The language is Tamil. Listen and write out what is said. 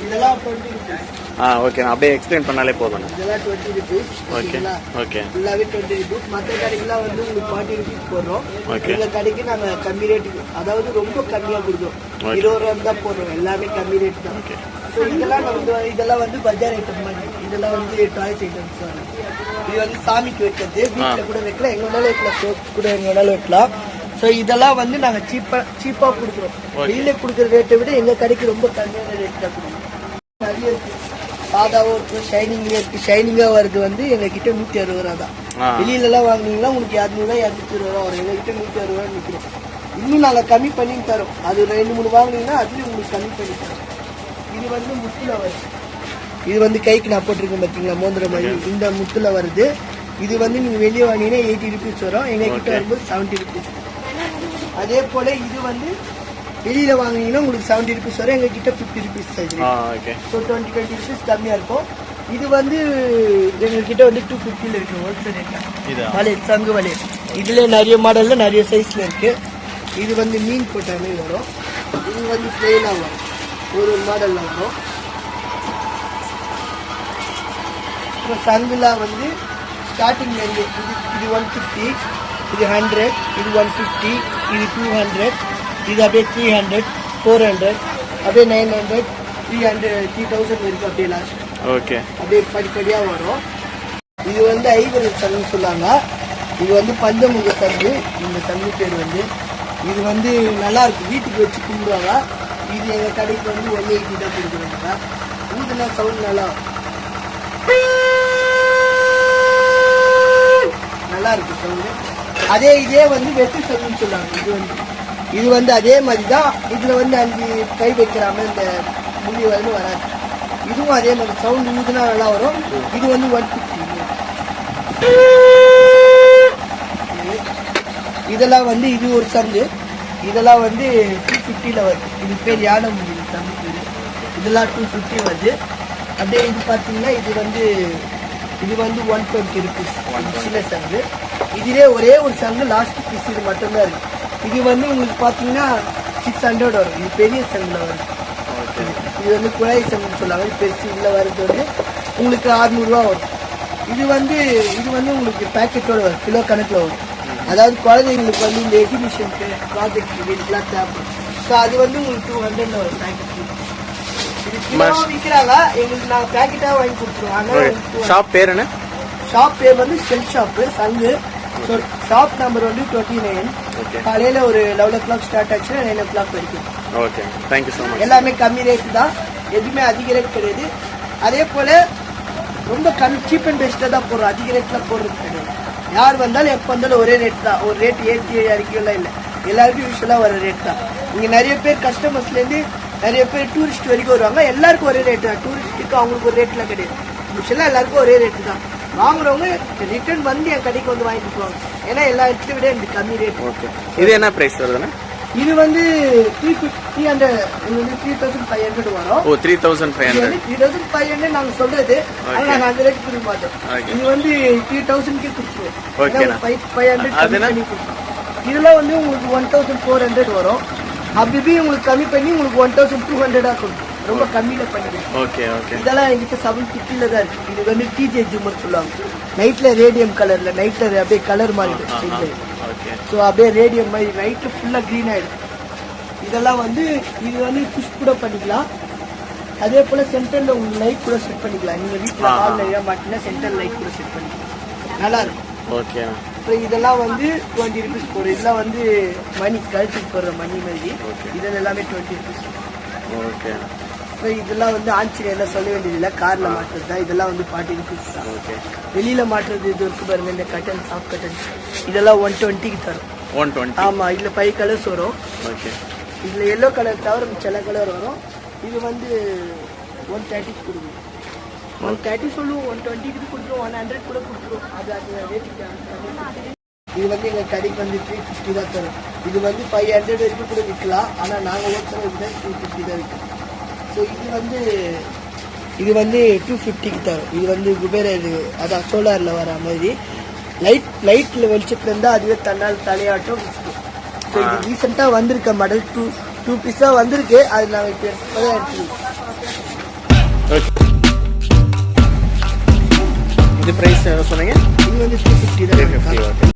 இதெல்லாம் 20 rupees. ஓகே, அப்படியே எக்ஸ்பிளைன் பண்ணாலே போதும். இதெல்லாம் 20 rupees. ஓகே ஓகே, ஃபுல்லாகவே 20 rupees. மற்ற கடைக்கெல்லாம் வந்து உங்களுக்கு 40 rupees போடுறோம். எங்கள் கடைக்கு நாங்கள் கம்மி ரேட்டுக்கு, அதாவது ரொம்ப கம்மியாக கொடுக்குறோம். 20 ரூபா தான் போடுறோம். எல்லாமே கம்மி ரேட் தான். ஸோ இதெல்லாம் வந்து பஜார் ஐட்டம் மாதிரி. இதெல்லாம் வந்து டாய்ஸ் ஐட்டம்ஸ் தான். இது வந்து சாமிக்கு வைக்கிறது, வீட்டில் கூட வைக்கலாம், எங்கே வேணாலும் வைக்கலாம், சோப்பு கூட எங்கே வேணாலும் வைக்கலாம். ஸோ இதெல்லாம் வந்து நாங்கள் சீப்பாக கொடுக்குறோம். வெளியில் கொடுக்குற ரேட்டை விட எங்கள் கடைக்கு ரொம்ப கம்மியான ரேட் தான் கொடுக்குறோம். நிறைய இருக்கு, சாதாவும் இருக்கு, ஷைனிங்லேயே இருக்கு. ஷைனிங்காக வருது வந்து எங்ககிட்ட 160 ரூபா தான். வெளியிலலாம் வாங்கினீங்கன்னா உங்களுக்கு 200 ரூபா 220 ரூபா வரும். எங்ககிட்ட 160 ரூபா நிற்கிறோம். இன்னும் நாங்கள் கம்மி பண்ணி தரோம். அது 2-3 வாங்கினீங்கன்னா அதுலேயும் உங்களுக்கு கம்மி பண்ணி தரோம். இது வந்து முத்துல வருது. இது வந்து கைக்கு நான் போட்டிருக்கேன் பார்த்தீங்களா, மோந்திர மாதிரி. இந்த முத்துல வருது. இது வந்து நீங்கள் வெளியே வாங்கினீங்கன்னா 80 rupees வரும். எங்ககிட்ட வரும்போது 70 rupees. அதே போல் இது வந்து வெளியில் வாங்கினீங்கன்னா உங்களுக்கு 70 rupees வரும். எங்ககிட்ட 50 rupees சைஸ். ஸோ 20 rupees கம்மியாக இருக்கும். இது வந்து எங்ககிட்ட வந்து 250 இருக்கு ஹோல்சேல் ரேட்டாக. வளையல், சங்கு வளையல். இதில் நிறைய மாடலில் நிறைய சைஸில் இருக்கு. இது வந்து மீன் போட்ட மாதிரி வரும். இது வந்து பிளெயினாக வரும், ஒரு மாடலில் வரும். அப்புறம் சங்குலா வந்து ஸ்டார்டிங் இது 150, இது 100, இது 150, இது 200, இது அப்படியே 300, 400, அப்படியே 900, 300, 3000 இருக்கு அப்படியே லாஸ்ட். ஓகே, அப்படியே படிப்படியாக வரும். இது வந்து ஐவரி சங்குன்னு சொல்லுவாங்க. இது வந்து பஞ்சமுக சங்கு. இந்த சங்கு பேர் வந்து இது வந்து நல்லா இருக்கு, வீட்டுக்கு வச்சு கும்பிடுவாங்க. இது எங்கள் கடைக்கு வந்து 180 தான் கொடுக்குறாங்க. ஊதுனா சவுண்ட் நல்லா இருக்கு சவுண்டு. இதே வந்து வெட்டு சங்குன்னு சொல்லுவாங்க. இது வந்து அதே மாதிரி தான். இதில் வந்து 5 கை வைக்கிறாம இந்த முடி வந்து வராது. இதுவும் அதே மாதிரி சவுண்ட் ஊதுனா நல்லா வரும். இது வந்து 150. இதெல்லாம் வந்து இது ஒரு சங்கு. இதெல்லாம் வந்து 250 வருது. இது பேர் யானை முடி சங்கு பேர். இதெல்லாம் 250 வருது. அப்படியே இது பார்த்தீங்கன்னா இது வந்து 120 rupees சின்ன சங்கு. இதிலே ஒரே ஒரு சங்கு லாஸ்ட் பீஸ் இது மட்டும்தான் இருக்கு. இது வந்து உங்களுக்கு பார்த்தீங்கன்னா 600 வரும். இது பெரிய சங்குல வரும். இது வந்து குழாய் சங்குன்னு சொல்லுவாங்க. பெருசு இதில் வருது வந்து உங்களுக்கு 600 ரூபா வரும். இது வந்து உங்களுக்கு பேக்கெட்டோட வரும், கிலோ கணக்கில் வரும். அதாவது குழந்தைங்களுக்கு வந்து இந்த எக்ஸிபிஷனுக்கு ப்ராஜெக்ட் வீட்டுக்குலாம் தேவைப்படும். ஸோ அது வந்து உங்களுக்கு 200 வரும் பேக்கெட். இது கிலோ விற்கிறாங்க, எங்களுக்கு நாங்கள் பேக்கெட்டாக வாங்கி கொடுத்துருவோம். ஷாப் பேர் என்ன? ஷாப் பேர் வந்து ஷெல் ஷாப்பு சங்கு. ஸோ ஷாப் நம்பர் வந்து 29. காலையில் ஒரு 11 o'clock ஸ்டார்ட் ஆச்சுன்னா 9 o'clock வரைக்கும். Okay, thank you so much. எல்லாமே கம்மி ரேட்டு தான், எதுவுமே அதிக ரேட் கிடையாது. அதே போல் ரொம்ப சீப் அண்ட் பெஸ்ட்டாக தான் போடுறோம், அதிக ரேட்டில் போடுறது கிடையாது. யார் வந்தாலும் எப்போ வந்தாலும் ஒரே ரேட் தான். ஒரு ரேட் ஏற்றி இறக்கியெல்லாம் இல்லை, எல்லாருக்கும் யூஸ்வலாக வர ரேட் தான். இங்கே நிறைய பேர் கஸ்டமர்ஸ்லேருந்து நிறைய பேர் டூரிஸ்ட் வரைக்கும் வருவாங்க. எல்லாருக்கும் ஒரே ரேட்டு தான். டூரிஸ்ட்டுக்கு அவங்களுக்கு ஒரு ரேட்லாம் கிடையாது. யூஸ்வலாக எல்லாருக்கும் ஒரே ரேட்டு தான். வாங்குறவங்க ரிட்டர்ன் வந்து என் கடைக்கு வந்து வாங்கிட்டு போவாங்க. ஏன்னா எல்லா இடத்துலையும் விட எனக்கு கம்மி ரேட். ஓகே, இது என்ன ப்ரைஸ் வருதுன்னா? இது வந்து 3,500 வரும். ஓ, 3,500. 3,500 நாங்க சொல்றது. ஆனா நான் அந்த ரேட் கொடுக்க மாட்டோம். இது வந்து 3,000க்கே கொடுத்துருவோம். 500 இதெல்லாம் வந்து உங்களுக்கு 1,400 வரும். அப்படி உங்களுக்கு கம்மி பண்ணி உங்களுக்கு 1,200 கொடுக்கும். ரொம்ப கம்மியில பண்ணிடுவோம். Okay okay. இதெல்லாம் எங்கிட்ட 750 தான் இருக்கு. இது வந்து டிஜே ஜூமர் சொல்லுவாங்க. நைட்ல ரேடியம் கலர்ல, நைட்ல அப்படியே கலர் மாறிடும். ஸோ அப்படியே ரேடியம் மாதிரி நைட்டு ஃபுல்லாக க்ரீன் ஆகிடும். இதெல்லாம் வந்து இது வந்து புஷ் கூட பண்ணிக்கலாம். அதே போல் சென்டரில் உங்களுக்கு லைட் கூட செட் பண்ணிக்கலாம். நீங்கள் வீட்டில் ஹாலில் இட மாட்டினா சென்டர் லைட் கூட செட் பண்ணிக்கலாம், நல்லாயிருக்கும். ஓகே. அப்புறம் இதெல்லாம் வந்து 20 rupees போடும். இதெல்லாம் வந்து மணி கழுத்துக்கு போடுற மணி மாதிரி. இதில் எல்லாமே 20 rupees. ஓகே. அப்புறம் இதெல்லாம் வந்து ஆன்சீரியெல்லாம் சொல்ல வேண்டியதில்லை, காரில் மாட்டுறது தான். இதெல்லாம் வந்து 40 rupees தான். ஓகே. வெளியில் மாட்டுறது இது இருக்கு பாருங்க, இந்த கட்டன், சாஃப்ட் கட்டன், இதெல்லாம் 120க்கு தரும். 120? ஆமாம். இதில் 5 கலர்ஸ் வரும். ஓகே. இதில் எல்லோ கலர் தவிர சில கலர் வரும். இது வந்து 130க்கு கொடுக்கும். 130 சொல்லுவோம், 120க்கு கொடுத்துருவோம், 100 கூட கொடுத்துருவோம். அது ரேட்டுக்கு. இது வந்து எங்கள் கடைக்கு வந்து 350 தான் தரும். இது வந்து 500 வரைக்கும் கூட விற்கலாம். ஆனால் நாங்கள் ஹோல்சேல் வந்து 350 தான் விற்கிறோம். ஸோ இது வந்து 250க்கு தரும். இது வந்து குபேரர், அதான் சோலாரில் வர மாதிரி லைட்டில் வெளிச்சத்தில் இருந்தால் அதுவே தன்னால் தலையாட்டம். ஸோ இது ரீசெண்டாக வந்திருக்க மாடல் 2 பீஸாக வந்திருக்கு. அது நாங்கள் இப்போ எடுத்துருக்கோம். ஓகே. இது ப்ரைஸ் சொன்னீங்க இது வந்து 350 தான் 350. ஓகே.